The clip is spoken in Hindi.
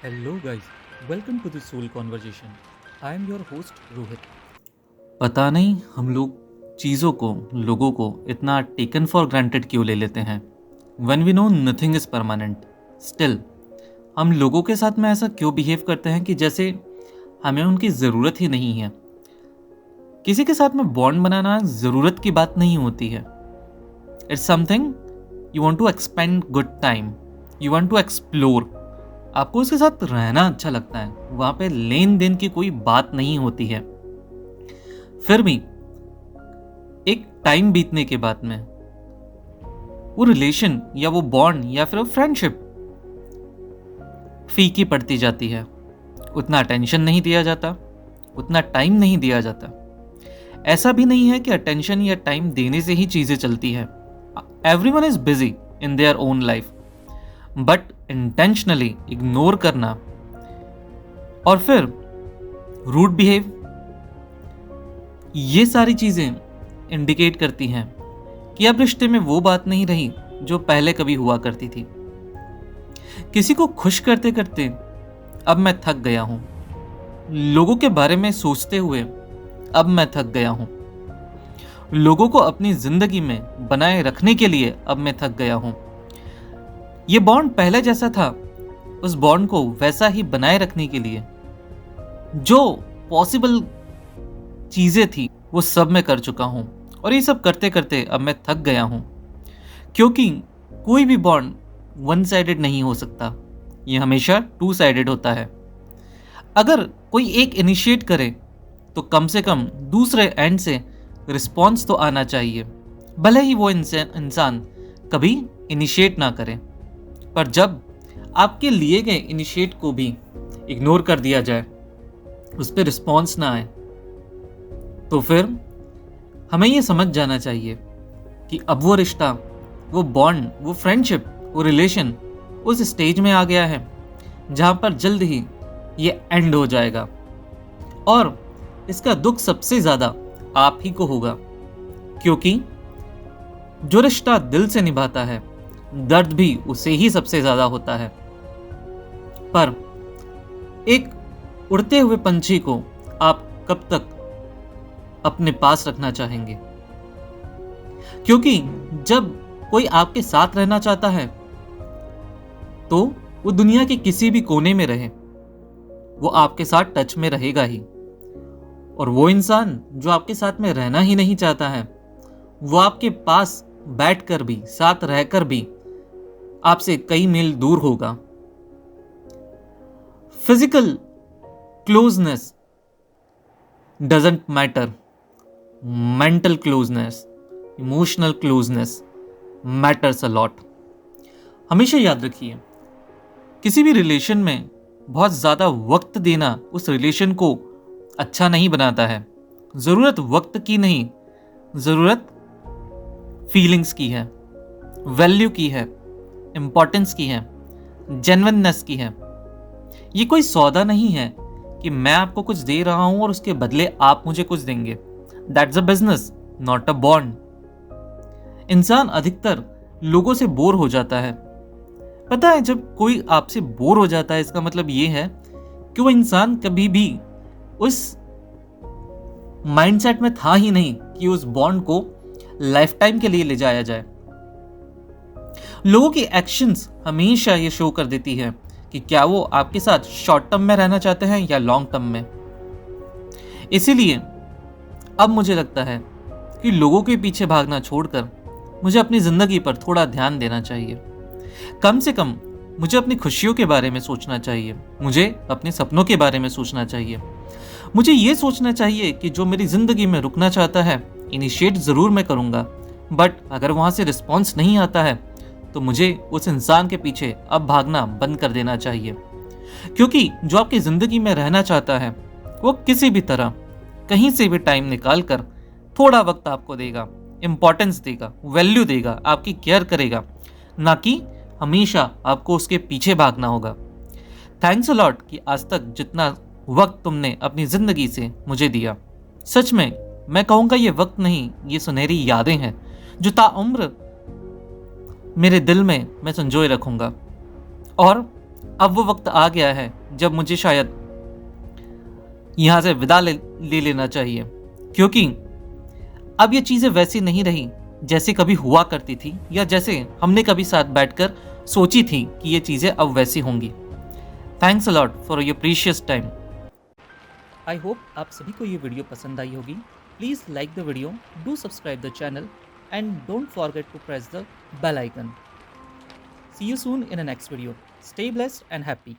Hello, guys. Welcome to the Soul Conversation. I am your host, Rohit. पता नहीं हम लोग चीज़ों को लोगों को इतना टेकन फॉर ग्रांटेड क्यों ले लेते हैं। One we know nothing is permanent, still हम लोगों के साथ में ऐसा क्यों बिहेव करते हैं कि जैसे हमें उनकी ज़रूरत ही नहीं है। किसी के साथ में बॉन्ड बनाना ज़रूरत की बात नहीं होती है। It's something you want to expend good time, you want to explore. आपको उसके साथ रहना अच्छा लगता है, वहाँ पे लेन देन की कोई बात नहीं होती है। फिर भी एक टाइम बीतने के बाद में वो रिलेशन या वो बॉन्ड या फिर वो फ्रेंडशिप फीकी पड़ती जाती है। उतना अटेंशन नहीं दिया जाता, उतना टाइम नहीं दिया जाता। ऐसा भी नहीं है कि अटेंशन या टाइम देने से ही चीज़ें चलती है। Everyone is busy in their own life, but intentionally ignore करना और फिर रूड बिहेव, ये सारी चीज़ें इंडिकेट करती हैं कि अब रिश्ते में वो बात नहीं रही जो पहले कभी हुआ करती थी। किसी को खुश करते करते अब मैं थक गया हूं। लोगों के बारे में सोचते हुए अब मैं थक गया हूं। लोगों को अपनी जिंदगी में बनाए रखने के लिए अब मैं थक गया हूं। ये बॉन्ड पहले जैसा था, उस बॉन्ड को वैसा ही बनाए रखने के लिए जो पॉसिबल चीजें थी वो सब मैं कर चुका हूं। और ये सब करते करते अब मैं थक गया हूं, क्योंकि कोई भी बॉन्ड वन साइडेड नहीं हो सकता। ये हमेशा टू साइडेड होता है। अगर कोई एक इनिशिएट करे तो कम से कम दूसरे एंड से रिस्पॉन्स तो आना चाहिए, भले ही वो इंसान कभी इनिशिएट ना करे। पर जब आपके लिए गए इनिशिएट को भी इग्नोर कर दिया जाए, उस पर रिस्पॉन्स ना आए, तो फिर हमें ये समझ जाना चाहिए कि अब वो रिश्ता, वो बॉन्ड, वो फ्रेंडशिप, वो रिलेशन उस स्टेज में आ गया है जहां पर जल्द ही ये एंड हो जाएगा। और इसका दुख सबसे ज्यादा आप ही को होगा, क्योंकि जो रिश्ता दिल से निभाता है, दर्द भी उसे ही सबसे ज्यादा होता है। पर एक उड़ते हुए पंछी को आप कब तक अपने पास रखना चाहेंगे? क्योंकि जब कोई आपके साथ रहना चाहता है तो वो दुनिया के किसी भी कोने में रहे, वो आपके साथ टच में रहेगा ही। और वो इंसान जो आपके साथ में रहना ही नहीं चाहता है, वो आपके पास बैठकर भी, साथ रहकर भी आपसे कई मील दूर होगा। Physical closeness doesn't matter, mental closeness, emotional closeness matters a lot. हमेशा याद रखिए, किसी भी रिलेशन में बहुत ज़्यादा वक्त देना उस रिलेशन को अच्छा नहीं बनाता है। ज़रूरत वक्त की नहीं, ज़रूरत फीलिंग्स की है, वैल्यू की है, इम्पोर्टेंस की है, जेन्युइननेस की है। ये कोई सौदा नहीं है कि मैं आपको कुछ दे रहा हूं और उसके बदले आप मुझे कुछ देंगे। That's a business, not a bond. इंसान अधिकतर लोगों से बोर हो जाता है। पता है, जब कोई आपसे बोर हो जाता है, इसका मतलब ये है कि वो इंसान कभी भी उस माइंडसेट में था ही नहीं कि उस बॉन्ड को लाइफ टाइम के लिए ले जाया जाए। लोगों की एक्शंस हमेशा ये शो कर देती है कि क्या वो आपके साथ शॉर्ट टर्म में रहना चाहते हैं या लॉन्ग टर्म में। इसीलिए अब मुझे लगता है कि लोगों के पीछे भागना छोड़कर मुझे अपनी जिंदगी पर थोड़ा ध्यान देना चाहिए। कम से कम मुझे अपनी खुशियों के बारे में सोचना चाहिए, मुझे अपने सपनों के बारे में सोचना चाहिए। मुझे ये सोचना चाहिए कि जो मेरी जिंदगी में रुकना चाहता है, इनिशिएट जरूर मैं करूंगा, बट अगर वहां से रिस्पॉन्स नहीं आता है तो मुझे उस इंसान के पीछे अब भागना बंद कर देना चाहिए। क्योंकि जो आपकी जिंदगी में रहना चाहता है, वो किसी भी तरह कहीं से भी टाइम निकाल कर थोड़ा वक्त आपको देगा, इंपॉर्टेंस देगा, वैल्यू देगा, आपकी केयर करेगा, ना कि हमेशा आपको उसके पीछे भागना होगा। थैंक्स अ लॉट कि आज तक जितना वक्त तुमने अपनी जिंदगी से मुझे दिया। सच में मैं कहूँगा ये वक्त नहीं, ये सुनहरी यादें हैं जो ताउम्र मेरे दिल में मैं संजोए रखूँगा। और अब वो वक्त आ गया है जब मुझे शायद यहाँ से विदा ले लेना चाहिए, क्योंकि अब ये चीज़ें वैसी नहीं रही जैसे कभी हुआ करती थी, या जैसे हमने कभी साथ बैठकर सोची थी कि ये चीज़ें अब वैसी होंगी। Thanks a lot for your precious time. I hope आप सभी को ये वीडियो पसंद आई होगी। Please like the video, do subscribe the channel and don't forget to press the bell icon. See you soon in a next video. Stay blessed and happy.